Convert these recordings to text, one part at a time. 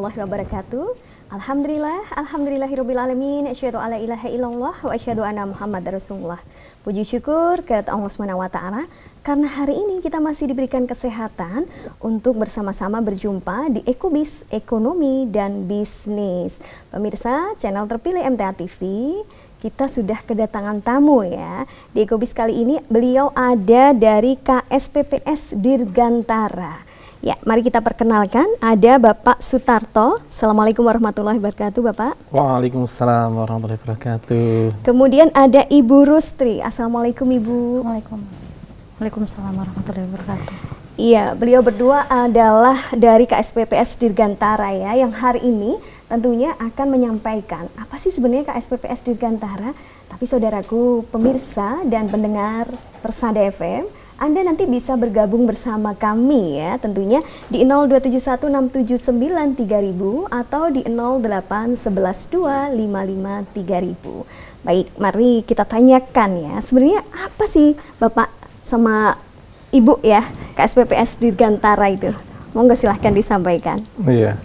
warahmatullahi wabarakatuh. Alhamdulillahirobbilalamin. Asyhadu alla ilaha illallah wa asyhadu anna Muhammadar Rasulullah. Puji syukur kehadirat Allah Subhanahu wa taala karena hari ini kita masih diberikan kesehatan untuk bersama-sama berjumpa di Ekobis Ekonomi dan Bisnis. Pemirsa channel terpilih MTA TV, kita sudah kedatangan tamu ya. Di Ekobis kali ini beliau ada dari KSPPS Dirgantara. Ya, mari kita perkenalkan, ada Bapak Sutarto. Assalamualaikum warahmatullahi wabarakatuh, Bapak. Waalaikumsalam warahmatullahi wabarakatuh. Kemudian ada Ibu Rustri. Assalamualaikum, Ibu. Waalaikumsalam warahmatullahi wabarakatuh. Iya, beliau berdua adalah dari KSPPS Dirgantara ya, yang hari ini tentunya akan menyampaikan apa sih sebenarnya KSPPS Dirgantara. Tapi saudaraku, pemirsa dan pendengar Persada FM, Anda nanti bisa bergabung bersama kami ya, tentunya di 02716793000 atau di 08112553000. Baik, mari kita tanyakan ya, sebenarnya apa sih Bapak sama Ibu ya KSPPS Dirgantara itu? Monggo silahkan disampaikan. Iya.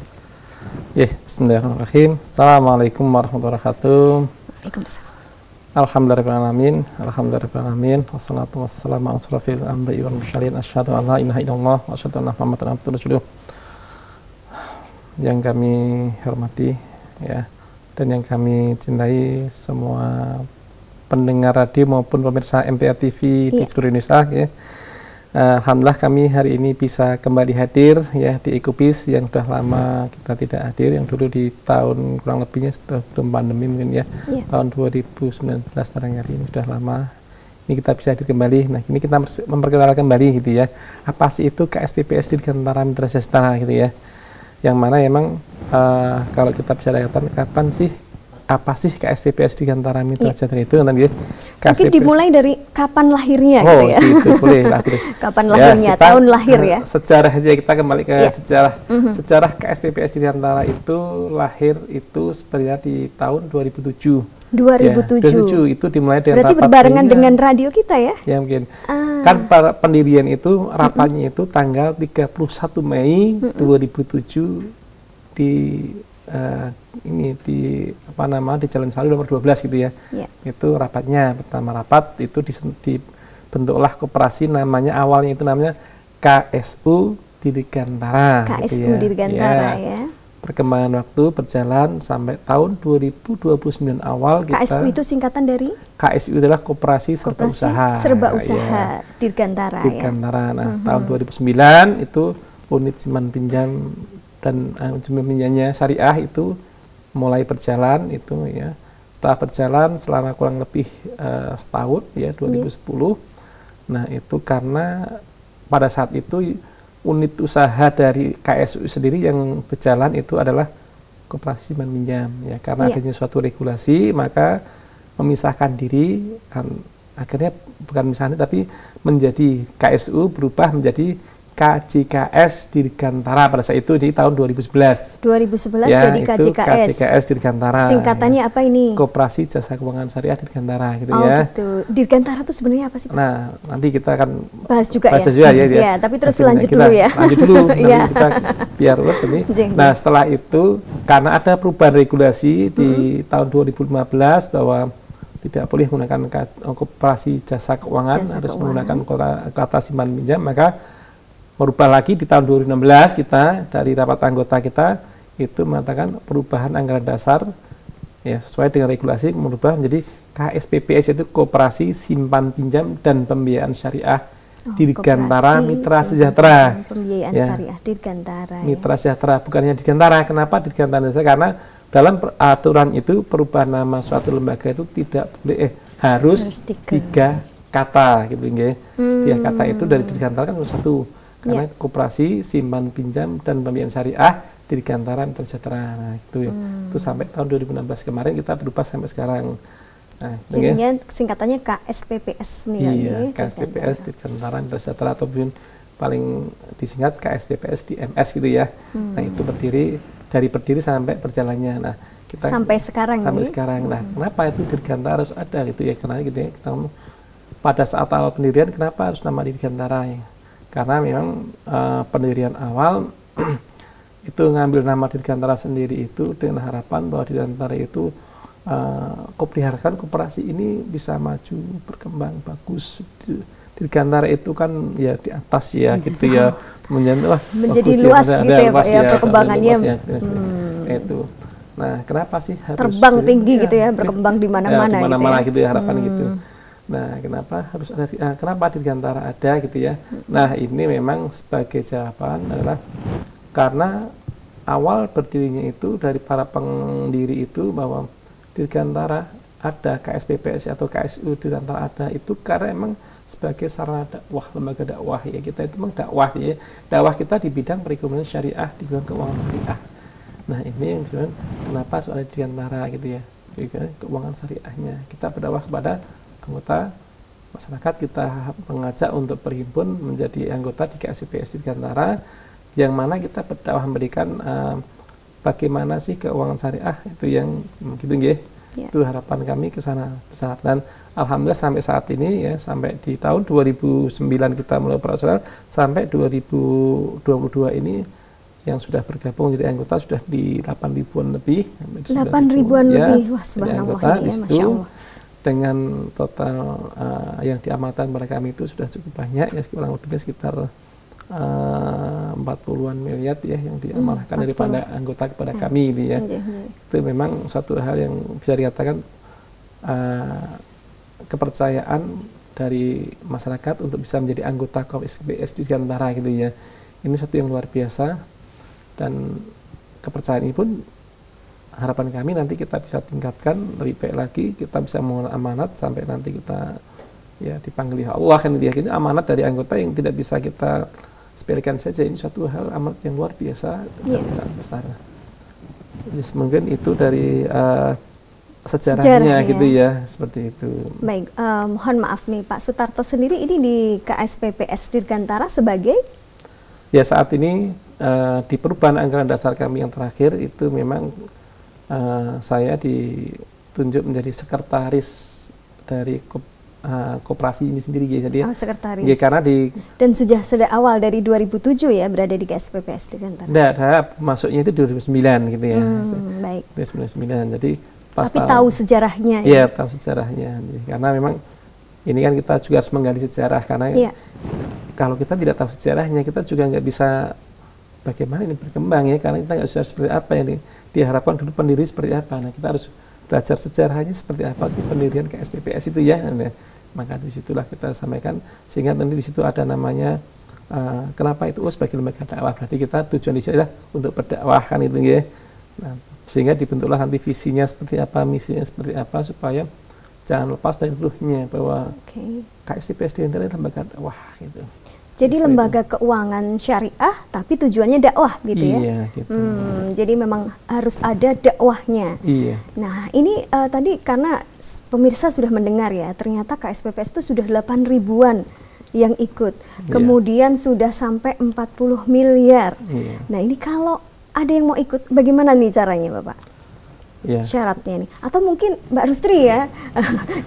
Bismillahirrahmanirrahim. Assalamualaikum warahmatullahi wabarakatuh. Waalaikumsalam. Alhamdulillahirrahmanirrahim. Alhamdulillahirrahmanirrahim. Wassalatu wassalamu ala asyrafil anbiya'i wal mursalin. Asyhadu an la ilaha illallah wa asyhadu anna Muhammadan abduhu wa rasuluh. Yang kami hormati ya, dan yang kami cintai semua pendengar radio maupun pemirsa MTA TV di seluruh Indonesia ya. Alhamdulillah kami hari ini bisa kembali hadir ya di Ekobis yang sudah lama kita tidak hadir, yang dulu di tahun kurang lebihnya sebelum pandemi mungkin ya, tahun 2019 barangkali, ini sudah lama. Ini kita bisa hadir kembali. Nah, ini kita memperkenalkan kembali gitu ya. Apa sih itu KSPPS Dirgantara Mitra Sejahtera gitu ya. Yang mana emang kalau kita bisa katakan kapan sih, apa sih KSPPS Dirgantara Mitra Sejahtera itu nanti ya. Mungkin dimulai dari kapan lahirnya gitu ya. Gitu, boleh lah. Kapan lahirnya, kita, tahun lahir ya. Sejarah aja kita kembali ke sejarah KSPPS Dirgantara itu lahir itu sebenarnya di tahun 2007. 2007. Ya, 2007 itu dimulai dengan berarti berbarengan dengan radio kita ya? Ya mungkin. Kan pendirian itu rapatnya itu tanggal 31 Mei 2007 di ini di di Jalan Salu nomor 12 gitu ya. Itu rapatnya, pertama rapat itu dibentuklah koperasi, namanya awalnya itu namanya KSU Dirgantara. KSU gitu ya. Dirgantara ya. Perkembangan waktu berjalan sampai tahun 2029 awal KSU itu singkatan dari? KSU adalah Koperasi Serba Usaha. Serba Usaha Dirgantara ya. Dirgantara. Nah, tahun 2009 itu unit simpan pinjam dan pinjamnya syariah itu mulai berjalan itu ya. Setelah berjalan selama kurang lebih setahun ya, 2010. Nah, itu karena pada saat itu unit usaha dari KSU sendiri yang berjalan itu adalah koperasi simpan pinjam ya, karena adanya suatu regulasi maka memisahkan diri, akhirnya bukan misalnya tapi menjadi KSU berubah menjadi KJKS Dirgantara pada saat itu di tahun 2011. 2011 ya, jadi KJKS. KJKS Dirgantara. Singkatannya apa ini? Koperasi Jasa Keuangan Syariah Dirgantara gitu ya. Oh gitu. Dirgantara itu sebenarnya apa sih? Nah, nanti kita akan bahas juga ya. Ya, tapi terus lanjut dulu ya. Lanjut dulu kita biar ini. Nah, setelah itu karena ada perubahan regulasi di tahun 2015 bahwa tidak boleh menggunakan koperasi jasa keuangan, harus menggunakan kata simpan pinjam, maka merubah lagi di tahun 2016 kita dari rapat anggota kita itu mengatakan perubahan anggaran dasar ya sesuai dengan regulasi merubah menjadi KSPPS, itu Koperasi Simpan Pinjam dan Pembiayaan Syariah Dirgantara Mitra Sejahtera. Pembiayaan syariah Dirgantara. Mitra Sejahtera, bukannya Dirgantara. Kenapa Dirgantara? Karena dalam aturan itu perubahan nama suatu lembaga itu tidak boleh harus 3 kata gitu nggih. 3 kata itu dari Dirgantara kan satu. Karena Koperasi Simpan Pinjam dan Pembiayaan Syariah Dirgantara Mitra Sejahtera. Nah, itu ya. Itu sampai tahun 2016 kemarin kita berubah sampai sekarang. Nah, jadinya singkatannya KSPPS nih. Iya, KSPPS Dirgantara Mitra Sejahtera ataupun paling disingkat KSPPS di MS gitu ya. Nah, itu berdiri sampai berjalannya. Nah, kita sampai sekarang sekarang. Nah, kenapa itu Dirgantara harus ada gitu ya? Karena gitu ya, kita ngomong pada saat awal pendirian kenapa harus nama Dirgantara ya? Karena memang pendirian awal itu ngambil nama Dirgantara sendiri itu dengan harapan bahwa Dirgantara itu diharapkan koperasi ini bisa maju, berkembang bagus. Dirgantara itu kan ya di atas ya gitu ya, menjadi luas gitu ya Pak ya perkembangannya. Itu. Nah, kenapa sih harus terbang tinggi gitu ya, berkembang di mana-mana gitu ya harapan gitu. Nah, kenapa harus ada kenapa Dirgantara ada gitu ya. Nah, ini memang sebagai jawaban adalah karena awal berdirinya itu dari para pendiri itu bahwa Dirgantara ada, KSPPS atau KSU Dirgantara ada itu karena emang sebagai sarana dakwah, lembaga dakwah ya, kita itu memang dakwah ya. Dakwah kita di bidang perekonomian syariah, di bidang keuangan syariah. Nah, ini yang sebenarnya kenapa harus ada Dirgantara gitu ya, keuangan syariahnya. Kita berdakwah kepada anggota masyarakat, kita mengajak untuk berhimpun menjadi anggota di KSPPS Dirgantara, yang mana kita berdakwah memberikan bagaimana sih keuangan syariah itu yang gitu nggih. Itu harapan kami ke sana besar, dan alhamdulillah sampai saat ini ya, sampai di tahun 2009 kita mulai operasional sampai 2022 ini yang sudah bergabung jadi anggota sudah di 8.000-an lebih. 8.000-an lebih, wah subhanallah ini ya, Masya Allah. Dengan total yang diamanatkan pada kami itu sudah cukup banyak ya, kurang lebihnya sekitar 40-an miliar ya yang diamanahkan daripada anggota kepada kami ini ya. Itu memang suatu hal yang bisa dikatakan kepercayaan dari masyarakat untuk bisa menjadi anggota KSPPS Dirgantara gitu ya. Ini satu yang luar biasa, dan kepercayaan ini pun harapan kami nanti kita bisa tingkatkan lebih baik lagi, kita bisa mengelola amanat sampai nanti kita ya dipanggil Allah kan dia. Ini amanat dari anggota yang tidak bisa kita sepelekan saja, ini suatu hal amat yang luar biasa dan besar. Jadi mungkin itu dari sejarahnya gitu ya, seperti itu. Baik, mohon maaf nih Pak Sutarto sendiri ini di KSPPS Dirgantara sebagai? Ya, saat ini di perubahan anggaran dasar kami yang terakhir itu memang saya ditunjuk menjadi sekretaris dari koperasi ini sendiri ya. Jadi sekretaris. Ya, karena dan sudah awal dari 2007 ya berada di KSPPS Dirgantara. Tidak, masuknya itu 2009 gitu ya. Baik. 2009. Jadi tapi tahu sejarahnya. Iya, tahu sejarahnya. Jadi, karena memang ini kan kita juga harus menggali sejarah, karena kalau kita tidak tahu sejarahnya kita juga nggak bisa bagaimana ini berkembang ya, karena kita nggak bisa seperti apa yang diharapkan dulu pendiri seperti apa. Nah, kita harus belajar sejarahnya seperti apa sih pendirian KSPPS itu ya. Nah, maka disitulah kita sampaikan, sehingga nanti di situ ada namanya kenapa itu sebagai lembaga dakwah, berarti kita tujuan di sini adalah untuk berdakwah kan itu ya. Nah, sehingga dibentuklah nanti visinya seperti apa, misinya seperti apa, supaya jangan lepas dari ruhnya bahwa KSPPS Dirgantara lembaga dakwah gitu. Jadi lembaga keuangan syariah tapi tujuannya dakwah gitu ya. Iya, gitu. Jadi memang harus ada dakwahnya. Iya. Nah, ini tadi karena pemirsa sudah mendengar ya, ternyata KSPPS itu sudah 8.000-an yang ikut. Kemudian sudah sampai 40 miliar. Nah, ini kalau ada yang mau ikut, bagaimana nih caranya Bapak? Syaratnya nih, atau mungkin Mbak Rustri ya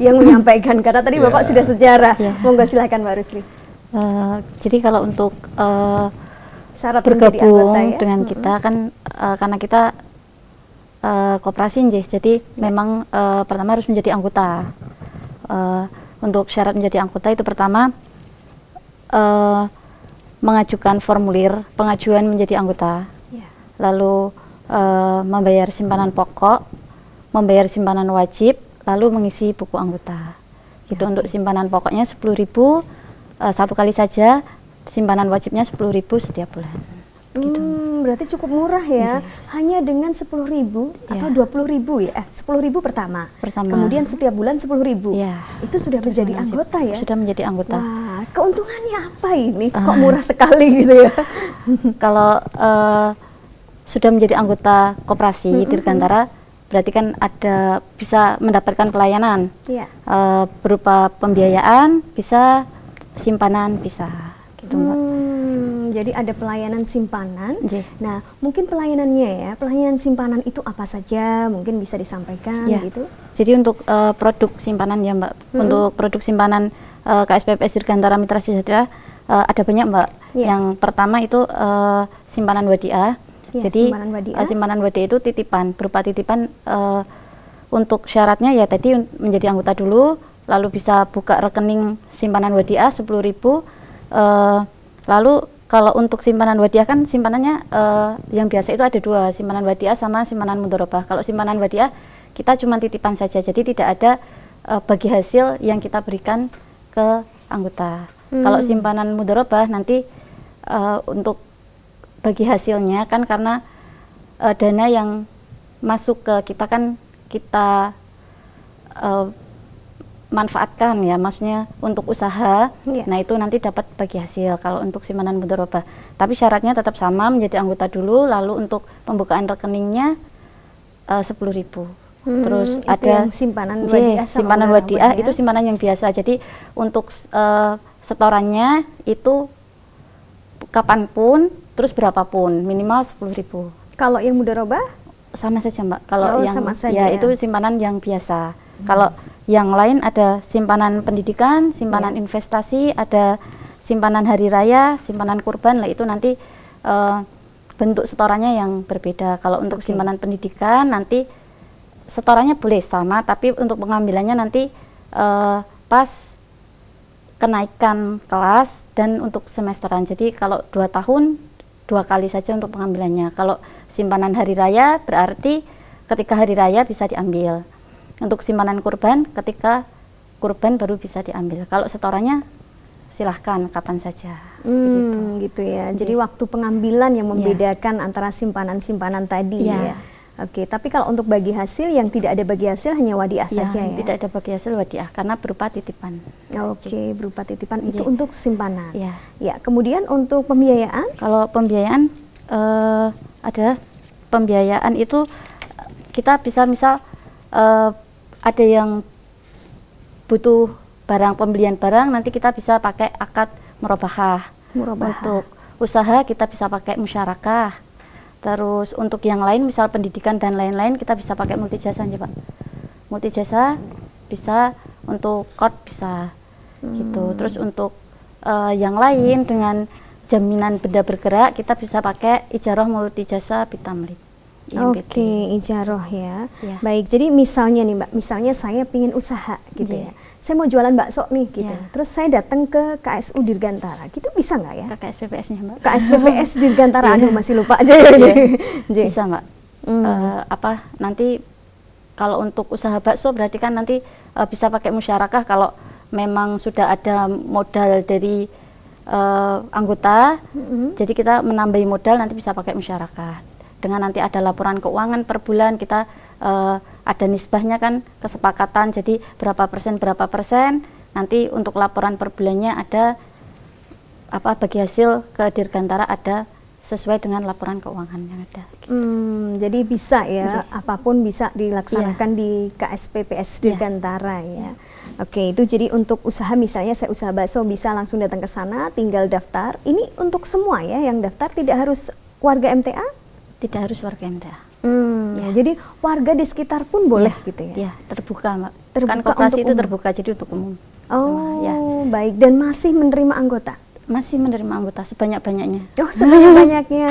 yang menyampaikan, karena tadi Bapak sudah sejarah. Monggo silakan Mbak Rustri. Jadi kalau untuk syarat bergabung dengan kita kan karena kita koperasi jadi memang pertama harus menjadi anggota. Untuk syarat menjadi anggota itu pertama mengajukan formulir pengajuan menjadi anggota, lalu membayar simpanan pokok, membayar simpanan wajib, lalu mengisi buku anggota. Gitu. Untuk simpanan pokoknya 10.000 satu kali saja, simpanan wajibnya 10.000 setiap bulan. Gitu. Berarti cukup murah ya, hanya dengan 10.000 atau 20.000 ya, 10.000 pertama, kemudian setiap bulan 10.000, itu sudah menjadi anggota ya? Sudah menjadi anggota. Wah, keuntungannya apa ini? Kok murah sekali gitu ya? Kalau sudah menjadi anggota koperasi Dirgantara, berarti kan ada bisa mendapatkan pelayanan berupa pembiayaan, bisa simpanan, bisa gitu Mbak. Jadi ada pelayanan simpanan. Nah, mungkin pelayanannya ya, pelayanan simpanan itu apa saja? Mungkin bisa disampaikan gitu. Jadi untuk produk simpanan ya Mbak, untuk produk simpanan KSPPS Dirgantara Mitra Sejahtera ada banyak Mbak. Yang pertama itu simpanan wadiah. Ya, Jadi simpanan wadiah. Simpanan wadiah itu titipan, berupa titipan. Untuk syaratnya ya tadi menjadi anggota dulu, lalu bisa buka rekening simpanan wadiah 10.000. Lalu kalau untuk simpanan wadiah kan simpanannya yang biasa itu ada dua, simpanan wadiah sama simpanan mudharabah. Kalau simpanan wadiah kita cuma titipan saja, jadi tidak ada bagi hasil yang kita berikan ke anggota. Kalau simpanan mudharabah nanti untuk bagi hasilnya kan karena dana yang masuk ke kita kan kita manfaatkan ya, maksudnya untuk usaha. Nah itu nanti dapat bagi hasil kalau untuk simpanan mudharabah. Tapi syaratnya tetap sama, menjadi anggota dulu, lalu untuk pembukaan rekeningnya 10.000. Terus ada yang simpanan wadiah. Simpanan wadiah itu simpanan yang biasa. Jadi untuk setorannya itu kapanpun, terus berapapun, minimal 10.000. Kalau yang mudharabah? Sama saja Mbak. Kalau yang sama saja, ya itu simpanan yang biasa. Kalau yang lain ada simpanan pendidikan, simpanan investasi, ada simpanan hari raya, simpanan kurban. Lah itu nanti bentuk setorannya yang berbeda. Kalau untuk simpanan pendidikan nanti setorannya boleh sama, tapi untuk pengambilannya nanti pas kenaikan kelas dan untuk semesteran. Jadi kalau 2 tahun 2 kali saja untuk pengambilannya. Kalau simpanan hari raya berarti ketika hari raya bisa diambil. Untuk simpanan kurban ketika kurban baru bisa diambil. Kalau setorannya silahkan kapan saja. Gitu ya. Jadi waktu pengambilan yang membedakan antara simpanan-simpanan tadi ya. Oke, tapi kalau untuk bagi hasil yang tidak ada bagi hasil hanya wadiah saja ya? Tidak ada bagi hasil wadiah karena berupa titipan. Oke, berupa titipan itu untuk simpanan. Ya, kemudian untuk pembiayaan? Kalau pembiayaan ada pembiayaan itu kita bisa misal ada yang butuh barang, pembelian barang, nanti kita bisa pakai akad murabahah. Untuk usaha kita bisa pakai musyarakah. Terus untuk yang lain misal pendidikan dan lain-lain kita bisa pakai multijasa aja Pak. Multijasa bisa, untuk kod bisa gitu. Terus untuk yang lain dengan jaminan benda bergerak kita bisa pakai ijarah multijasa bitamlik. Oke, ijarah ya. Baik, jadi misalnya nih Mbak, misalnya saya ingin usaha gitu ya. Saya mau jualan bakso nih gitu. Terus saya datang ke KSU Dirgantara, gitu bisa nggak ya? Ke KSPPS-nya Mbak. KSPPS Dirgantara, aduh masih lupa aja ya ini. Bisa Mbak. Nanti kalau untuk usaha bakso berarti kan nanti bisa pakai musyarakah kalau memang sudah ada modal dari anggota. Jadi kita menambahi modal nanti bisa pakai musyarakah. Dengan nanti ada laporan keuangan per bulan kita ada nisbahnya kan, kesepakatan, jadi berapa persen nanti untuk laporan per bulannya ada bagi hasil ke Dirgantara ada sesuai dengan laporan keuangan yang ada gitu. Jadi bisa ya, apapun bisa dilaksanakan di KSPPS Dirgantara ya. Oke, itu jadi untuk usaha, misalnya saya usaha bakso bisa langsung datang ke sana, tinggal daftar. Ini untuk semua ya yang daftar, tidak harus warga MTA? Tidak harus warga MTA. Jadi warga di sekitar pun boleh gitu ya? Iya, terbuka Mbak. Terbuka, kan koperasi itu umum. terbuka, jadi untuk umum. Baik. Dan masih menerima anggota? Masih menerima anggota sebanyak-banyaknya. Oh, sebanyak-banyaknya.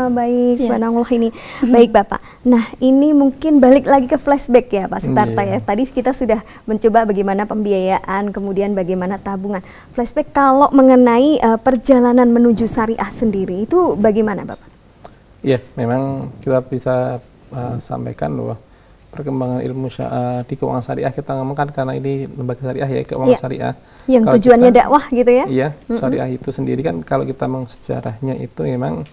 Baik, subhanallah ini. Baik Bapak. Nah, ini mungkin balik lagi ke flashback ya Pak Sutarta ya. Tadi kita sudah mencoba bagaimana pembiayaan, kemudian bagaimana tabungan. Flashback kalau mengenai perjalanan menuju syariah sendiri, itu bagaimana Bapak? Iya, memang kita bisa sampaikan bahwa perkembangan ilmu di keuangan syariah, kita ngomongkan karena ini lembaga syariah ya, keuangan syariah. Yang kalau tujuannya dakwah gitu ya? Iya, syariah itu sendiri kan kalau kita sejarahnya itu memang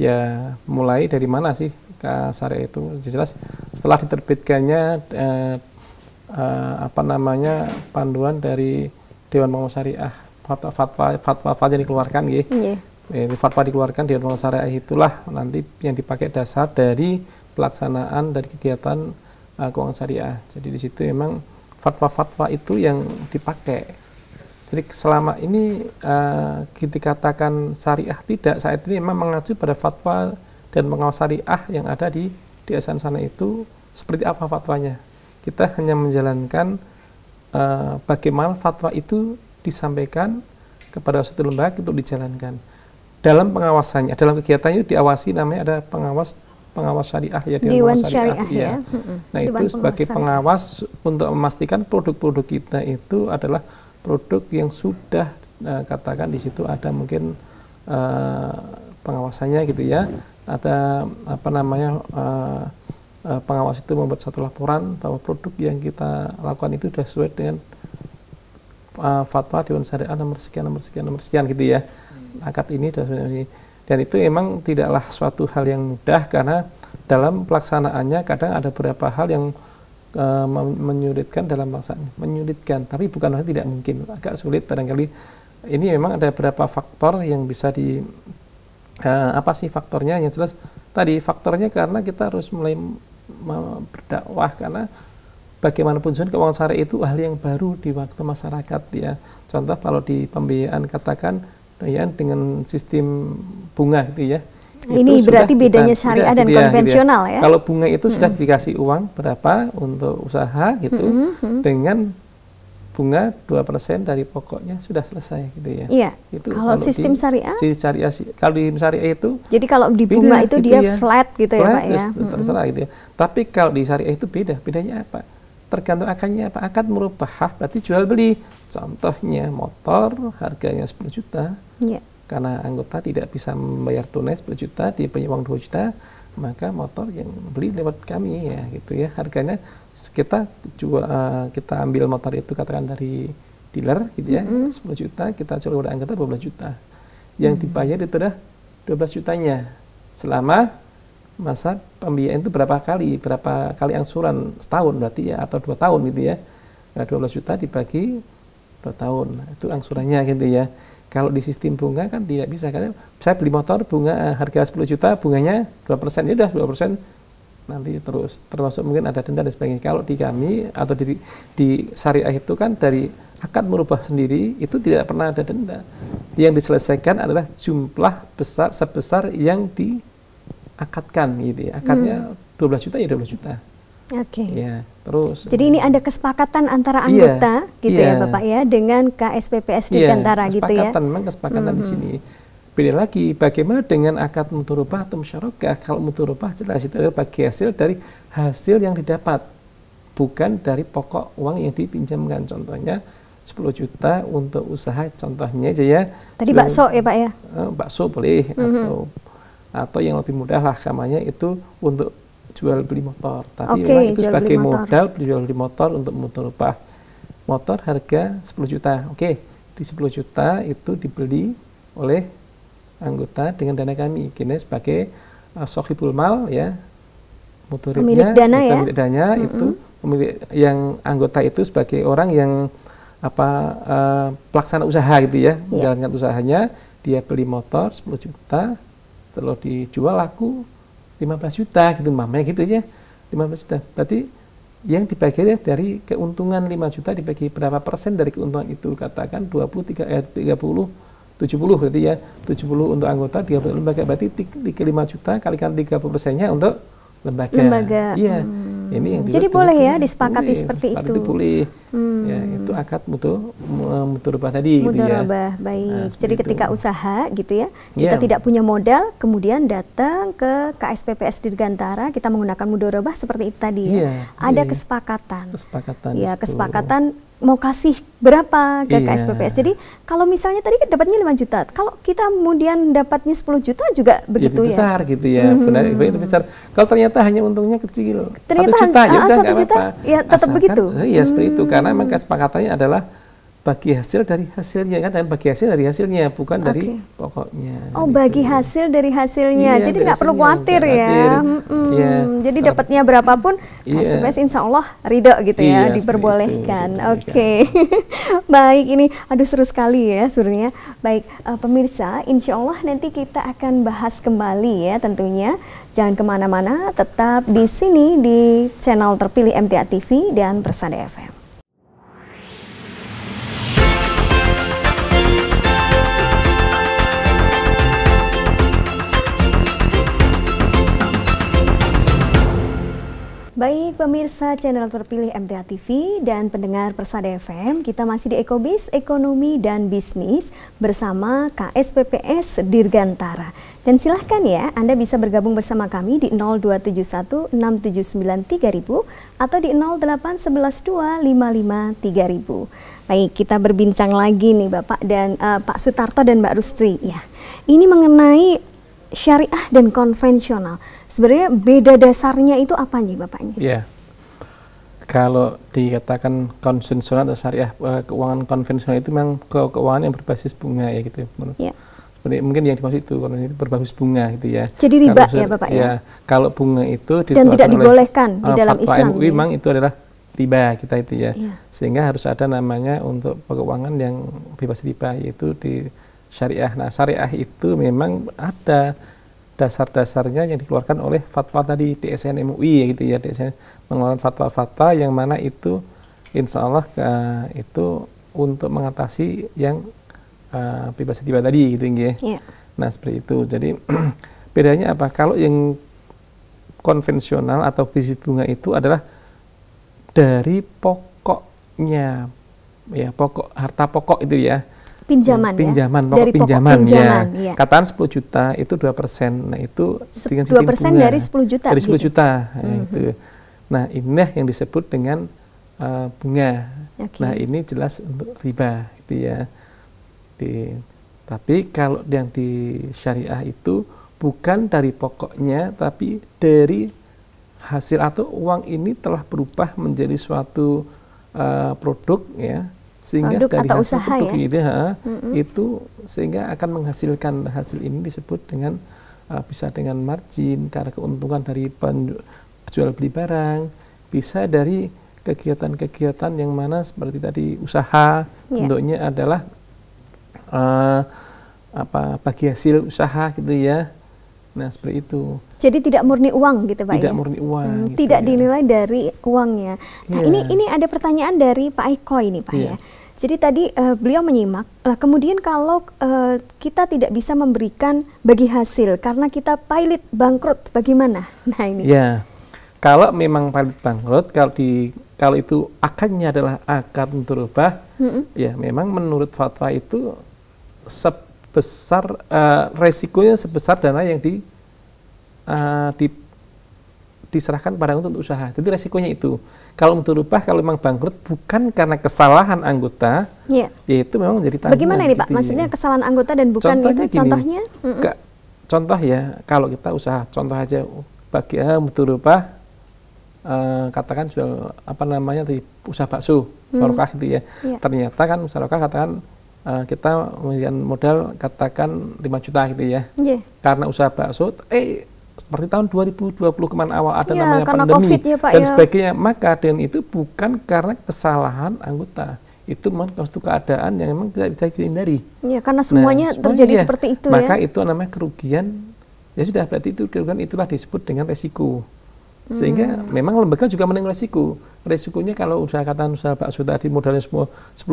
ya mulai dari mana sih syariah itu? Jelas setelah diterbitkannya panduan dari Dewan Pengawas Syariah, fatwa yang dikeluarkan gitu. Fatwa dikeluarkan Dewan Pengawas Syariah, itulah nanti yang dipakai dasar dari pelaksanaan dari kegiatan keuangan syariah. Jadi di situ memang fatwa-fatwa itu yang dipakai. Jadi selama ini dikatakan syariah tidak, saat ini memang mengacu pada fatwa dan pengawas syariah yang ada di yayasan sana itu seperti apa fatwanya. Kita hanya menjalankan bagaimana fatwa itu disampaikan kepada suatu lembaga untuk dijalankan. dalam pengawasannya, dalam kegiatannya diawasi, namanya ada pengawas syariah ya, Dewan Syariah ya. Nah, itu sebagai pengawas untuk memastikan produk-produk kita itu adalah produk yang sudah katakan di situ ada mungkin pengawasannya gitu ya. Ada apa namanya pengawas itu membuat satu laporan bahwa produk yang kita lakukan itu sudah sesuai dengan fatwa Dewan Syariah nomor sekian gitu ya. Akad ini dan itu memang tidaklah suatu hal yang mudah, karena dalam pelaksanaannya kadang ada beberapa hal yang menyulitkan dalam pelaksanaan. Menyulitkan, tapi bukan hal tidak mungkin, agak sulit barangkali. Ini memang ada beberapa faktor yang bisa apa sih faktornya? Yang jelas tadi faktornya karena kita harus mulai berdakwah, karena bagaimanapun keuangan syariah itu hal yang baru di waktu masyarakat ya. Contoh kalau di pembiayaan katakan ya dengan sistem bunga gitu ya. Ini berarti bedanya syariah dan konvensional ya. Kalau bunga itu sudah dikasih uang berapa untuk usaha gitu, dengan bunga 2% dari pokoknya sudah selesai gitu ya. Iya. Itu kalau sistem syariah? Kalau di syariah itu. Jadi kalau di bunga itu gitu dia flat gitu ya Pak ya. Terserah gitu ya. Tapi kalau di syariah itu beda. Bedanya apa? Tergantung akadnya apa. Akad merubah berarti jual beli. Contohnya motor harganya 10 juta. Iya. Karena anggota tidak bisa membayar tunai 10 juta, dia punya uang 2 juta, maka motor yang beli lewat kami ya gitu ya. Harganya kita ambil motor itu katakan dari dealer gitu ya, 10 juta, kita jual kepada anggota 12 juta. Yang dibayar itu adalah 12 jutanya. Selama masa pembiayaan itu berapa kali angsuran, setahun berarti ya, atau 2 tahun gitu ya. Nah, 12 juta dibagi 2 tahun, nah, itu angsurannya gitu ya. Kalau di sistem bunga kan tidak bisa, karena saya beli motor bunga harga 10 juta, bunganya 2%, ya udah 2% nanti terus, termasuk mungkin ada denda dan sebagainya. Kalau di kami atau di syariah itu kan dari akad merubah sendiri itu tidak pernah ada denda. Yang diselesaikan adalah jumlah sebesar yang diakadkan gitu ya. Akadnya 12 juta ya 12 juta. Oke. Ya, terus. Jadi ini ada kesepakatan antara anggota gitu ya Bapak ya dengan KSPPS Dirgantara gitu ya. Memang kesepakatan di sini. Beda lagi bagaimana dengan akad mudharabah atau musyarakah. Kalau mudharabah jelas itu adalah bagi hasil dari hasil yang didapat, bukan dari pokok uang yang dipinjamkan. Contohnya 10 juta untuk usaha, contohnya aja ya. Tadi bakso ya Pak ya? Bakso boleh, atau yang lebih mudah lah samanya itu untuk jual beli motor, tapi memang itu sebagai modal jual beli motor untuk mudharabah. Motor harga 10 juta, di 10 juta itu dibeli oleh anggota dengan dana kami, kini sebagai sohibul mal ya, pemilik dana ya, pemilik dana itu pemilik yang anggota itu sebagai orang yang pelaksana usaha gitu ya, menjalankan usahanya, dia beli motor 10 juta, terus dijual laku 15 juta gitu, mamanya gitu ya, 15 juta. Berarti yang dibagi dari keuntungan 5 juta dibagi berapa persen dari keuntungan itu, katakan 30, 70 berarti ya, 70 untuk anggota, 30 lembaga, berarti 5 juta kalikan 30%-nya untuk lembaga. Iya. Ini yang jadi boleh ya disepakati seperti itu. Itu boleh. Ya, itu akad mudharabah tadi gitu ya. Mudharabah, baik. Nah, jadi ketika usaha gitu ya, kita tidak punya modal, kemudian datang ke KSPPS Dirgantara, kita menggunakan mudharabah seperti itu tadi ya. Ada kesepakatan. Ya, kesepakatan mau kasih berapa ke KSPPS. Jadi kalau misalnya tadi dapatnya 5 juta, kalau kita kemudian dapatnya 10 juta juga begitu ya. Besar gitu ya, benar itu besar. Kalau ternyata hanya untungnya kecil, ternyata 1 juta ya udah 1 juta, ya tetap begitu. Iya seperti itu, karena memang kesepakatannya adalah bagi hasil dari hasilnya kan, dan bagi hasil dari hasilnya, bukan dari pokoknya. Oh, bagi hasil dari hasilnya, jadi nggak perlu khawatir ya. Jadi dapatnya berapapun, KSPPS insya Allah ridho gitu ya, diperbolehkan. Oke. Baik, ini aduh seru sekali ya sebenarnya. Baik, pemirsa, insya Allah nanti kita akan bahas kembali ya tentunya. Jangan kemana-mana, tetap di sini di channel terpilih MTA TV dan Persada FM. Baik pemirsa channel terpilih MTA TV dan pendengar Persada FM, kita masih di Ekobis, Ekonomi dan Bisnis bersama KSPPS Dirgantara. Dan silahkan ya, Anda bisa bergabung bersama kami di 0271 679 3000 atau di 0811 255 3000. Baik, kita berbincang lagi nih Bapak dan Pak Sutarto dan Mbak Rustri ya. Ini mengenai syariah dan konvensional. Sebenarnya beda dasarnya itu apa nih Bapaknya? Ya, kalau dikatakan konvensional atau syariah, keuangan konvensional itu memang keuangan yang berbasis bunga ya gitu. Ya. Mungkin yang dimaksud itu kalau itu berbasis bunga gitu ya. Jadi riba ya Bapak ya? Kalau bunga itu dan tidak dibolehkan di dalam Islam. MUI memang itu adalah riba kita itu ya. Sehingga harus ada namanya untuk keuangan yang bebas riba, yaitu di syariah. Nah, syariah itu memang ada dasar-dasarnya yang dikeluarkan oleh fatwa tadi DSN MUI gitu ya. DSN mengeluarkan fatwa-fatwa yang mana itu insya Allah itu untuk mengatasi yang bebas riba tadi gitu ya. Nah, seperti itu. Jadi bedanya apa? Kalau yang konvensional atau biji bunga itu adalah dari pokoknya ya, pokok harta pokok itu ya. Pinjaman ya? Pokok dari pinjaman ya. Katakan 10 juta itu 2%. Nah, itu 2% dari 10 juta. Dari 10 gitu? Juta. Itu. Nah, inilah yang disebut dengan bunga. Nah, ini jelas untuk riba gitu ya. Tapi kalau yang di syariah itu bukan dari pokoknya, tapi dari hasil atau uang ini telah berubah menjadi suatu produk ya. Sehingga produk dari atau hasil usaha produk ya? Itu sehingga akan menghasilkan hasil ini disebut dengan bisa dengan margin karena keuntungan dari jual beli barang, bisa dari kegiatan-kegiatan yang mana seperti tadi usaha bentuknya adalah bagi hasil usaha gitu ya. Nah, seperti itu. Jadi tidak murni uang gitu Pak? Tidak murni uang. Gitu, tidak dinilai dari uangnya. Nah, ini ada pertanyaan dari Pak Eko ini Pak ya. Jadi tadi beliau menyimak, kemudian kalau kita tidak bisa memberikan bagi hasil karena kita pilot bangkrut, bagaimana? Nah ini. Ya, kalau memang pilot bangkrut, kalau itu akarnya adalah akar berubah, ya memang menurut fatwa itu sebesar resikonya sebesar dana yang diserahkan pada untuk usaha. Jadi resikonya itu. Kalau untuk rubah, kalau memang bangkrut bukan karena kesalahan anggota, yaitu memang menjadi tanggungan. Bagaimana ini Pak? Maksudnya kesalahan anggota dan bukan contohnya itu contohnya? Contoh ya, kalau kita usaha, contoh aja bagi untuk rubah, katakan jual di usaha bakso, sarokah gitu ya. Ternyata kan sarokah katakan kita memberikan modal katakan 5 juta gitu ya. Karena usaha bakso, seperti tahun 2020 kemarin awal ada namanya pandemi COVID, ya, Pak, dan sebagainya, maka dan itu bukan karena kesalahan anggota, itu memang suatu keadaan yang memang tidak bisa dihindari. Ya, karena semuanya terjadi seperti itu maka itu namanya kerugian, ya sudah berarti itu kerugian itulah disebut dengan resiko. Sehingga memang lembaga juga menanggung resiko. Resikonya kalau usaha bakso tadi modalnya 10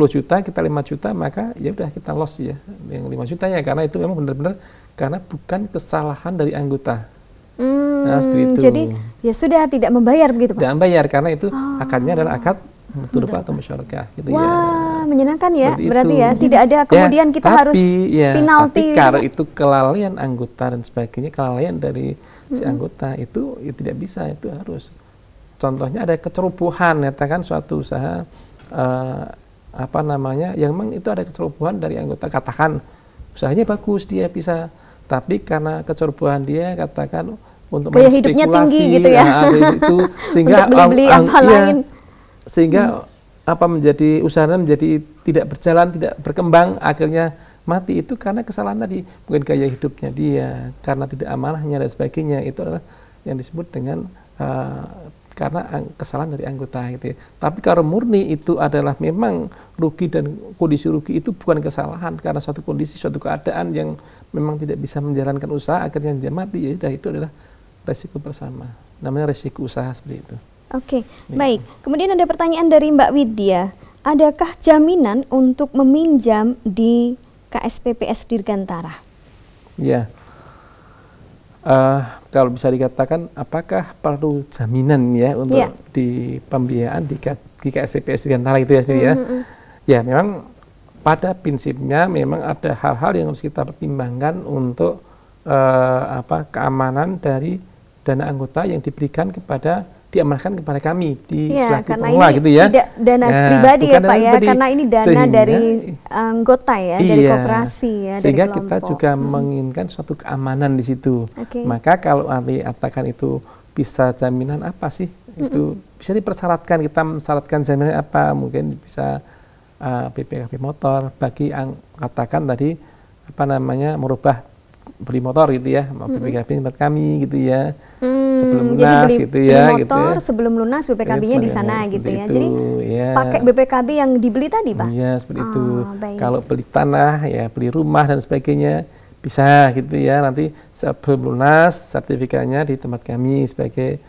juta, kita 5 juta, maka ya udah kita loss ya yang 5 juta ya, karena itu memang benar-benar karena bukan kesalahan dari anggota. Nah, jadi ya sudah tidak membayar begitu Pak? Tidak membayar karena itu akadnya adalah akad muturabah atau musyarakah gitu. Wah, menyenangkan ya berarti ya, tidak ada kemudian kita harus penalti. Tapi kalau itu kelalaian anggota dan sebagainya, kelalaian dari si anggota itu ya tidak bisa, itu harus. Contohnya ada kecerobohan, katakan suatu usaha yang memang itu ada kecerobohan dari anggota, katakan usahanya bagus dia bisa, tapi karena kecerobohan dia katakan untuk gaya hidupnya tinggi gitu ya, itu, sehingga beli lain, sehingga menjadi usahanya menjadi tidak berjalan, tidak berkembang, akhirnya mati. Itu karena kesalahan tadi, bukan gaya hidupnya dia, karena tidak amanahnya dan sebagainya. Itu adalah yang disebut dengan karena kesalahan dari anggota gitu ya. Tapi kalau murni itu adalah memang rugi, dan kondisi rugi itu bukan kesalahan karena suatu kondisi, suatu keadaan yang memang tidak bisa menjalankan usaha, akhirnya dia mati, ya sudah, itu adalah resiko bersama. Namanya resiko usaha seperti itu. Oke, baik. Kemudian ada pertanyaan dari Mbak Widya. Adakah jaminan untuk meminjam di KSPPS Dirgantara? Ya. kalau bisa dikatakan apakah perlu jaminan ya untuk di pembiayaan di KSPPS Dirgantara itu ya sendiri ya. Ya memang pada prinsipnya memang ada hal-hal yang harus kita pertimbangkan untuk keamanan dari dana anggota yang diberikan diamanahkan kepada kami di selaku pengelola gitu ya. Tidak dana pribadi ya Pak ya, karena ini dana dari anggota ya, dari koperasi ya, sehingga dari kita juga menginginkan suatu keamanan di situ. Maka kalau ahli katakan itu bisa jaminan apa sih? Itu bisa dipersyaratkan, kita mensyaratkan jaminan apa? Mungkin bisa BPKB motor bagi katakan tadi merubah beli motor gitu ya, BPKB tempat kami gitu ya. Sebelum lunas jadi gitu ya, beli motor gitu ya. Sebelum lunas BPKB-nya di sana gitu ya. Jadi ya. pakai BPKB yang dibeli tadi Pak? Iya seperti itu. Kalau beli tanah ya, beli rumah dan sebagainya bisa gitu ya. Nanti sebelum lunas sertifikatnya di tempat kami sebagai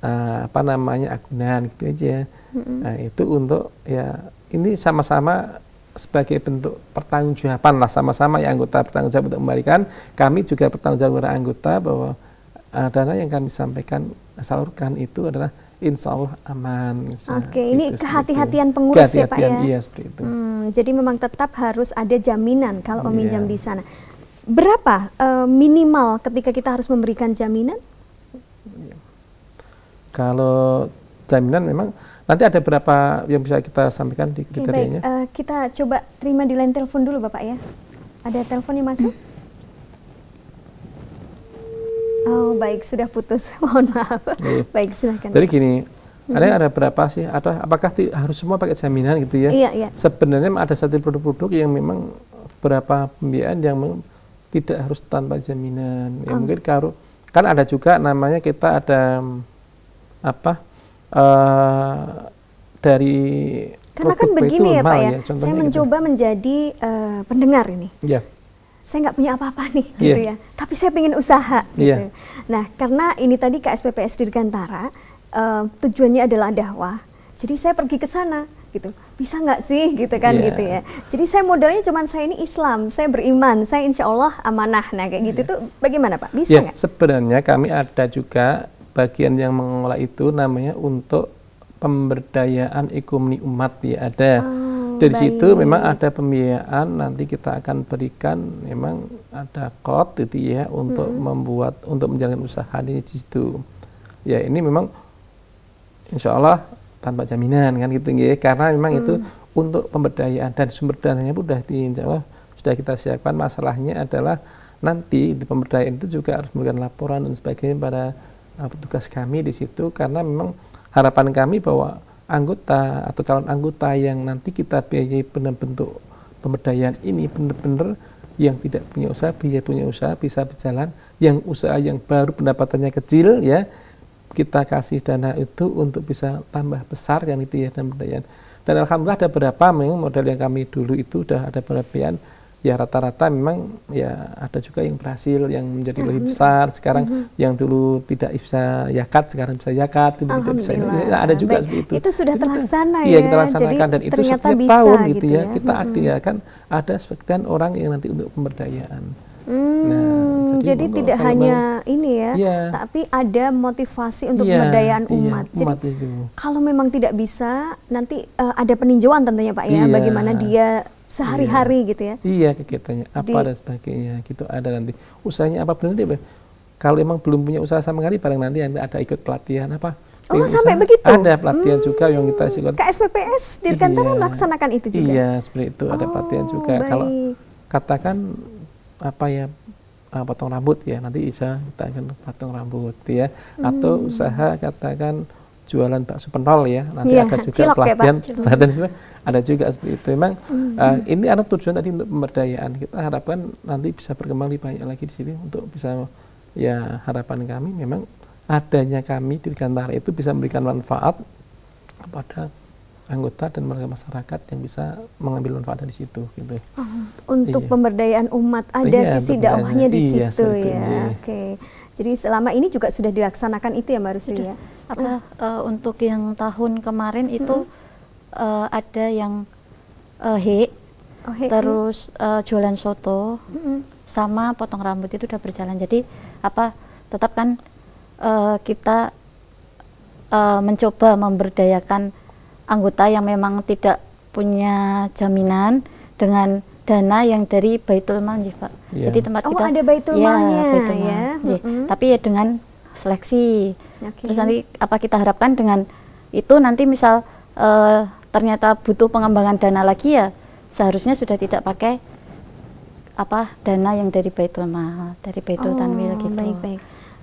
agunan gitu aja. Nah itu untuk ya ini sama-sama sebagai bentuk pertanggungjawaban lah, sama-sama ya anggota bertanggung jawab untuk membalikan, kami juga bertanggung jawab kepada anggota bahwa dana yang kami salurkan itu adalah insya Allah aman. Oke, ini kehati-hatian pengurus ya Pak ya? Iya, seperti itu. Jadi memang tetap harus ada jaminan kalau meminjam di sana. Berapa minimal ketika kita harus memberikan jaminan? Kalau jaminan memang nanti ada berapa yang bisa kita sampaikan di kriterianya. Baik, kita coba terima di line telepon dulu Bapak ya. Ada teleponnya masuk? Oh baik, sudah putus, mohon maaf. Baik, silahkan. Jadi gini, ada berapa sih? Apakah harus semua pakai jaminan gitu ya? Iya. Sebenarnya ada satu produk-produk yang memang beberapa pembiayaan yang tidak harus tanpa jaminan. Ya mungkin kan ada juga namanya kita ada dari karena kan begini ya Pak ya, saya mencoba menjadi pendengar ini. Iya. Saya nggak punya apa-apa nih, gitu ya. Tapi saya pengen usaha, gitu. Nah, karena ini tadi KSPPS Dirgantara tujuannya adalah dakwah. Jadi saya pergi ke sana, gitu. Bisa nggak sih, gitu kan, gitu ya. Jadi saya modalnya cuman saya ini Islam, saya beriman, saya insya Allah amanah. Nah, kayak gitu tuh bagaimana Pak? Bisa nggak? Sebenarnya kami ada juga bagian yang mengelola itu namanya untuk pemberdayaan ekonomi umat ya ada. Dari situ memang ada pembiayaan, nanti kita akan berikan memang ada kode gitu ya untuk untuk menjalankan usaha di situ. Ya ini memang insya Allah tanpa jaminan kan gitu ya, karena memang itu untuk pemberdayaan dan sumber dananya sudah kita siapkan. Masalahnya adalah nanti di pemberdayaan itu juga harus memberikan laporan dan sebagainya pada petugas kami di situ, karena memang harapan kami bahwa anggota atau calon anggota yang nanti kita biayai bentuk pemberdayaan ini benar-benar yang tidak punya usaha, punya usaha bisa berjalan, yang usaha yang baru pendapatannya kecil ya kita kasih dana itu untuk bisa tambah besar kan itu ya, dan pemberdayaan. Dan alhamdulillah ada beberapa memang model yang kami dulu itu udah ada pemberdayaan ya, rata-rata memang ya ada juga yang berhasil, yang menjadi lebih besar sekarang, yang dulu tidak bisa yakat sekarang bisa yakat, tidak bisa ya, ada juga seperti itu. Itu sudah terlaksana ya. Iya, kita laksanakan, dan itu setiap bisa, tahun gitu ya, kita aktifkan ada sebagian orang yang nanti untuk pemberdayaan. Jadi tidak hanya ini ya, tapi ada motivasi untuk pemberdayaan umat. Jadi kalau memang tidak bisa, nanti ada peninjauan tentunya Pak ya, bagaimana dia sehari-hari gitu ya. Iya, kegiatannya apa dan sebagainya gitu ada nanti. Usahanya apa benar dia? Kalau emang belum punya usaha sama sekali, barang nanti ada ikut pelatihan apa. Oh, sampai begitu? Ada pelatihan juga yang kita ikut. KSPPS Dirgantara melaksanakan itu juga? Iya, seperti itu, ada pelatihan juga. Kalau katakan potong rambut ya, nanti bisa kita akan potong rambut ya. Atau usaha katakan jualan bakso pentol ya, nanti ada juga pelatihan ada juga seperti itu. Memang ini ada tujuan tadi untuk pemberdayaan. Kita harapkan nanti bisa berkembang lebih banyak lagi di sini untuk bisa ya, harapan kami memang adanya kami di Dirgantara itu bisa memberikan manfaat kepada anggota dan warga masyarakat yang bisa mengambil manfaat dari situ gitu. Untuk pemberdayaan umat ada sisi dakwahnya di situ ya. Oke. Jadi selama ini juga sudah dilaksanakan itu ya Mbak Rusli ya. Untuk yang tahun kemarin itu ada yang terus jualan soto sama potong rambut itu udah berjalan. Jadi tetap kan kita mencoba memberdayakan anggota yang memang tidak punya jaminan dengan dana yang dari Baitul Mal, Pak. Jadi tempat kita ada Baitul Malnya ya. Tapi ya dengan seleksi. Terus nanti kita harapkan dengan itu nanti misal ternyata butuh pengembangan dana lagi, ya seharusnya sudah tidak pakai dana yang dari Baitul Mal, dari Baitul Tanwil gitu.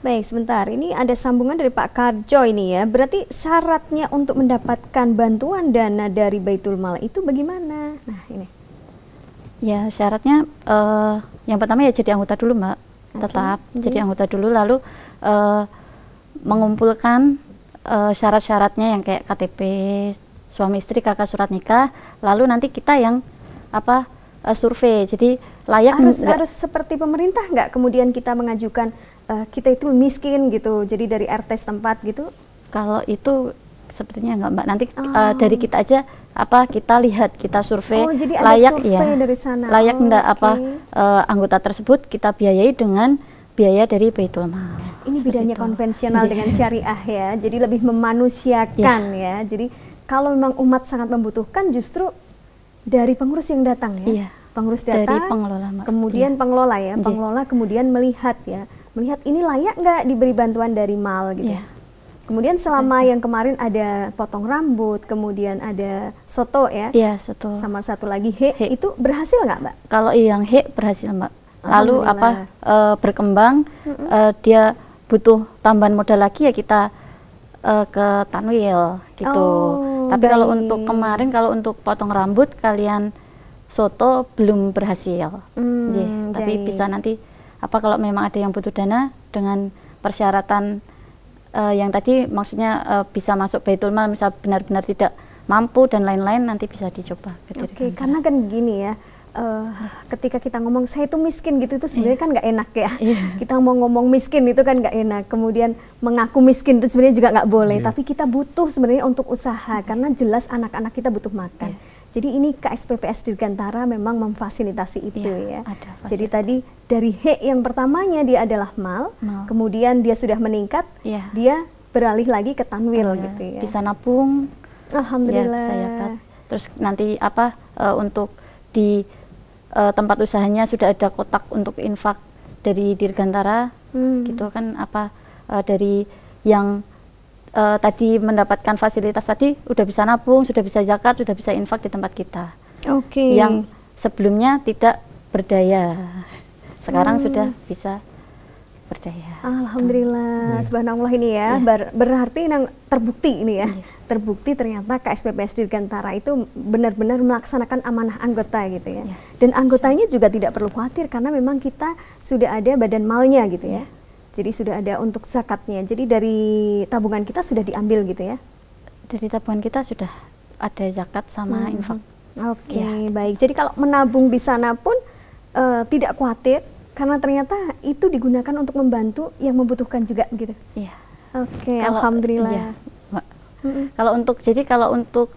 Baik, sebentar. Ini ada sambungan dari Pak Karjo ini ya. Berarti syaratnya untuk mendapatkan bantuan dana dari Baitul Mal itu bagaimana? Nah, ini. Ya, syaratnya yang pertama ya jadi anggota dulu, Mbak. Tetap jadi anggota dulu, lalu mengumpulkan syarat-syaratnya yang kayak KTP, suami istri, kakak surat nikah, lalu nanti kita yang survei. Jadi layak harus seperti pemerintah nggak? Kemudian kita mengajukan kita itu miskin gitu, jadi dari RT setempat gitu? Kalau itu sepertinya enggak, Mbak. Nanti dari kita aja kita lihat, kita survei jadi layak ada survei dari sana. Layak enggak anggota tersebut kita biayai dengan biaya dari Baitul Mal. Ini bedanya konvensional dengan syariah ya. Jadi lebih memanusiakan ya. Jadi kalau memang umat sangat membutuhkan, justru dari pengurus yang datang ya. Pengurus datang, dari pengelola, Mbak. Kemudian pengelola ya, pengelola kemudian melihat ini layak nggak diberi bantuan dari Mal gitu. Kemudian selama yang kemarin ada potong rambut, kemudian ada soto ya. Iya, soto. Sama satu lagi itu berhasil nggak, Mbak? Kalau yang berhasil, Mbak. Lalu berkembang, dia butuh tambahan modal lagi, ya kita ke Tanwil gitu. Tapi kalau untuk kemarin, kalau untuk potong rambut kalian soto belum berhasil. Tapi bisa nanti kalau memang ada yang butuh dana dengan persyaratan yang tadi, maksudnya bisa masuk Baitul Mal, misal benar-benar tidak mampu dan lain-lain, nanti bisa dicoba. Karena kan gini ya, ketika kita ngomong saya itu miskin gitu, itu sebenarnya kan nggak enak ya. Kita mau ngomong miskin itu kan nggak enak, kemudian mengaku miskin itu sebenarnya juga nggak boleh. Tapi kita butuh sebenarnya untuk usaha, karena jelas anak-anak kita butuh makan. Jadi ini KSPPS Dirgantara memang memfasilitasi itu ya. Jadi tadi dari yang pertamanya dia adalah Mal, kemudian dia sudah meningkat, dia beralih lagi ke Tanwil gitu ya. Bisa nabung. Alhamdulillah. Terus nanti untuk di tempat usahanya sudah ada kotak untuk infak dari Dirgantara, gitu kan, dari yang tadi mendapatkan fasilitas tadi udah bisa nabung, sudah bisa zakat, sudah bisa infak di tempat kita. Yang sebelumnya tidak berdaya, sekarang sudah bisa berdaya. Alhamdulillah, subhanallah ini ya. Berarti terbukti ini ya. Terbukti ternyata KSPPS Dirgantara itu benar-benar melaksanakan amanah anggota gitu ya. Dan anggotanya juga tidak perlu khawatir karena memang kita sudah ada badan malnya gitu ya. Jadi sudah ada untuk zakatnya. Jadi dari tabungan kita sudah diambil gitu ya. Dari tabungan kita sudah ada zakat sama infak. Baik. Jadi kalau menabung di sana pun tidak khawatir karena ternyata itu digunakan untuk membantu yang membutuhkan juga gitu. Alhamdulillah. Kalau untuk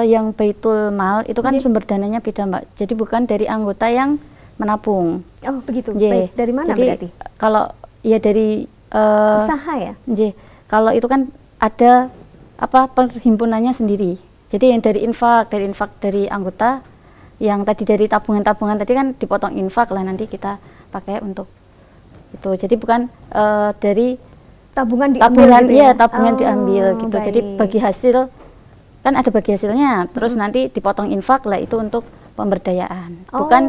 yang Baitul Mal itu kan sumber dananya beda, Mbak. Jadi bukan dari anggota yang menabung. Oh begitu. Baik. Dari mana berarti? Kalau dari usaha ya. Kalau itu kan ada perhimpunannya sendiri. Jadi yang dari infak dari anggota, yang tadi dari tabungan tadi kan dipotong infak lah, nanti kita pakai untuk itu. Jadi bukan dari tabungan diambil gitu ya? Tabungan diambil gitu. Jadi bagi hasil, kan ada bagi hasilnya, terus nanti dipotong infak lah, itu untuk pemberdayaan. Bukan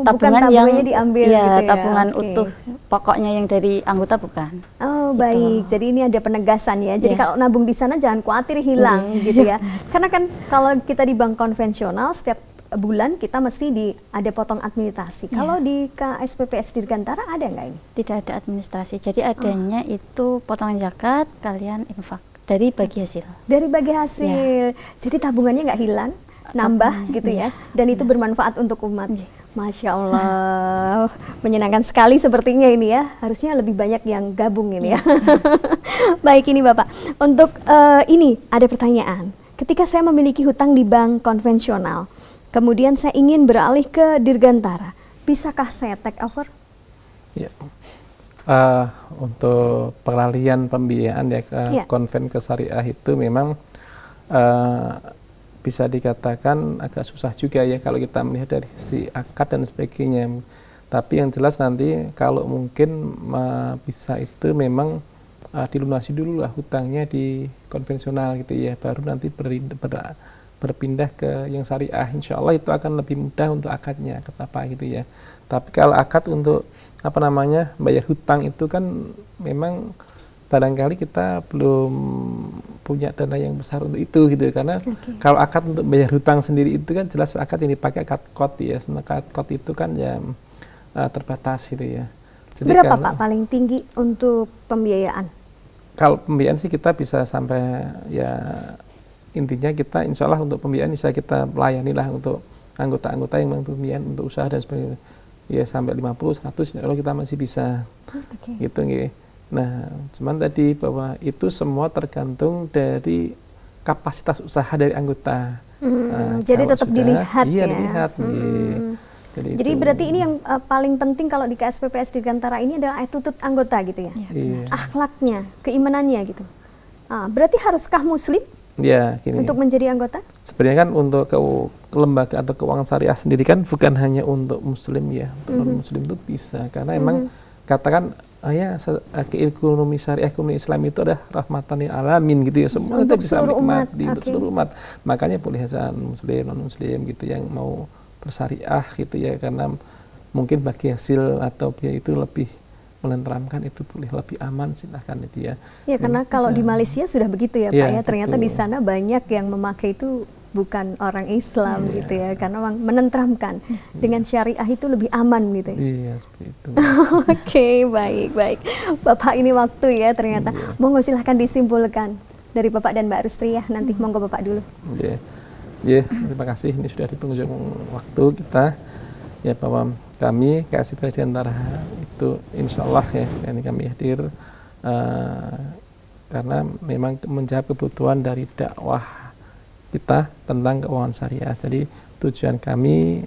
tabungan yang diambil gitu ya? Tabungan utuh, pokoknya yang dari anggota bukan. Baik, jadi ini ada penegasan ya. Jadi kalau nabung di sana jangan khawatir hilang gitu ya. Karena kan kalau kita di bank konvensional setiap bulan kita mesti ada potong administrasi. Kalau di KSPPS Dirgantara ada nggak ini? Tidak ada administrasi. Jadi adanya itu potongan zakat, kalian infak dari bagi hasil. Dari bagi hasil. Jadi tabungannya nggak hilang, nambah gitu ya. Dan itu bermanfaat untuk umat. Masya Allah, menyenangkan sekali sepertinya ini ya. Harusnya lebih banyak yang gabung ini ya. Baik, ini Bapak. Untuk ini ada pertanyaan. Ketika saya memiliki hutang di bank konvensional, kemudian saya ingin beralih ke Dirgantara, bisakah saya take over? Ya, Untuk peralihan pembiayaan ya ke konven ke syariah itu memang bisa dikatakan agak susah juga ya kalau kita melihat dari si akad dan sebagainya. Tapi yang jelas nanti kalau mungkin bisa itu memang dilunasi dulu lah hutangnya di konvensional gitu ya, baru nanti berpindah ke yang syariah. Insya Allah itu akan lebih mudah untuk akadnya, akad apa gitu ya. Tapi kalau akad untuk bayar hutang itu kan memang barangkali kita belum punya dana yang besar untuk itu gitu, karena kalau akad untuk bayar hutang sendiri itu kan jelas akad yang dipakai akad kot ya. Akad kot itu kan ya terbatas gitu ya. Jadi berapa Pak paling tinggi untuk pembiayaan? Kalau pembiayaan sih kita bisa sampai ya, intinya kita insya Allah untuk pembiayaan bisa kita melayani lah untuk anggota-anggota yang memang pembiayaan untuk usaha dan sebagainya ya, sampai 50, 100 kalau kita masih bisa gitu nggih. Nah cuman tadi bahwa itu semua tergantung dari kapasitas usaha dari anggota. Jadi tetap dilihat iya, ya. Dilihat, Jadi berarti ini yang paling penting kalau di KSPPS Dirgantara ini adalah attitude anggota gitu ya, akhlaknya, keimanannya gitu. Berarti haruskah Muslim untuk menjadi anggota? Sebenarnya kan untuk lembaga atau keuangan syariah sendiri kan bukan hanya untuk Muslim ya, untuk non-Muslim itu bisa, karena emang katakan ekonomi syariah, ekonomi Islam itu adalah rahmatan lil alamin gitu ya, semua kita bisa menikmati untuk seluruh umat. Makanya boleh saja Muslim, non-Muslim gitu yang mau bersyariah gitu ya, karena mungkin bagi hasil atau biaya itu lebih menenteramkan, itu boleh lebih aman, silahkan itu ya. Ya karena kalau di Malaysia sudah begitu ya Pak ya, ternyata di sana banyak yang memakai itu bukan orang Islam gitu ya, karena memang menenteramkan dengan syariah itu lebih aman gitu ya. Iya seperti itu. Oke, baik. Bapak ini waktu ya ternyata. Monggo silahkan disimpulkan dari Bapak dan Mbak Rustri ya, nanti monggo Bapak dulu. Terima kasih, ini sudah di penghujung waktu kita ya, bahwa kami KSPPS Dirgantara itu insya Allah ya, ini kami hadir karena memang menjawab kebutuhan dari dakwah kita tentang keuangan syariah. Jadi tujuan kami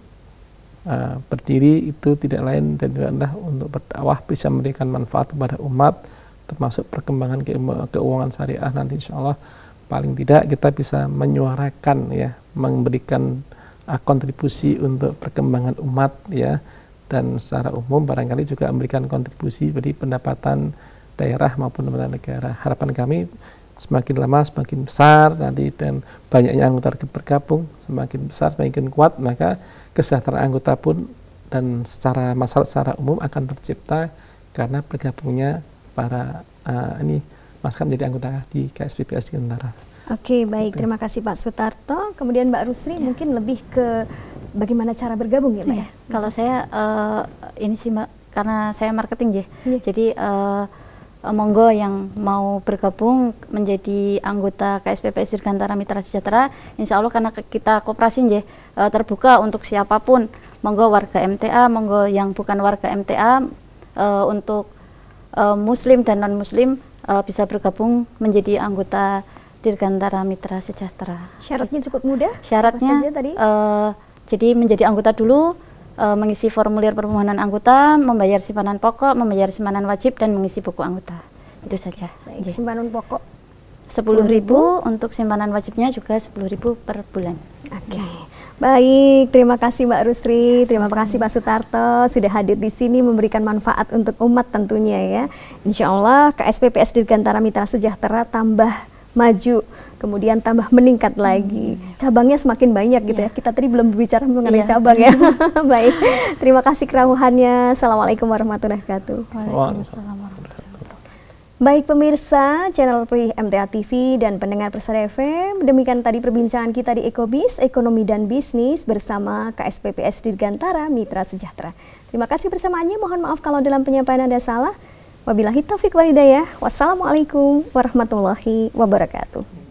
berdiri itu tidak lain dan tidak rendah untuk berdakwah, bisa memberikan manfaat kepada umat, termasuk perkembangan keuangan syariah. Nanti insya Allah paling tidak kita bisa menyuarakan ya, memberikan kontribusi untuk perkembangan umat ya, dan secara umum barangkali juga memberikan kontribusi bagi pendapatan daerah maupun pendapatan negara. Harapan kami semakin lama semakin besar nanti, dan banyaknya anggota bergabung semakin besar semakin kuat, maka kesejahteraan anggota pun dan secara masalah secara umum akan tercipta karena bergabungnya para masyarakat menjadi anggota di KSPPS Dirgantara. Oke, baik. Terima kasih Pak Sutarto. Kemudian Mbak Rustri mungkin lebih ke bagaimana cara bergabung ya Mbak ya? Kalau saya ini sih Mbak, karena saya marketing jadi monggo yang mau bergabung menjadi anggota KSPPS Dirgantara Mitra Sejahtera, insya Allah karena kita koperasi terbuka untuk siapapun, monggo warga MTA, monggo yang bukan warga MTA, untuk Muslim dan non-Muslim bisa bergabung menjadi anggota Dirgantara Mitra Sejahtera. Syaratnya cukup mudah? Syaratnya jadi menjadi anggota dulu, mengisi formulir permohonan anggota, membayar simpanan pokok, membayar simpanan wajib, dan mengisi buku anggota. Itu saja. Baik, simpanan pokok 10.000, untuk simpanan wajibnya juga 10.000 per bulan. Oke. Baik, terima kasih Mbak Rustri, terima kasih Pak Sutarto sudah hadir di sini memberikan manfaat untuk umat tentunya ya. Insya Allah KSPPS Dirgantara Mitra Sejahtera tambah maju, kemudian tambah meningkat lagi. Cabangnya semakin banyak gitu ya. Kita tadi belum berbicara mengenai cabang ya. Baik, terima kasih kerahuannya. Assalamualaikum warahmatullahi wabarakatuh. Waalaikumsalam warahmatullahi wabarakatuh. Baik pemirsa channel MTA TV dan pendengar Persada FM, demikian tadi perbincangan kita di Ekobis, Ekonomi dan Bisnis bersama KSPPS Dirgantara Mitra Sejahtera. Terima kasih bersamaannya, mohon maaf kalau dalam penyampaian ada salah. Wabillahi taufiq wal hidayah. Wassalamualaikum warahmatullahi wabarakatuh.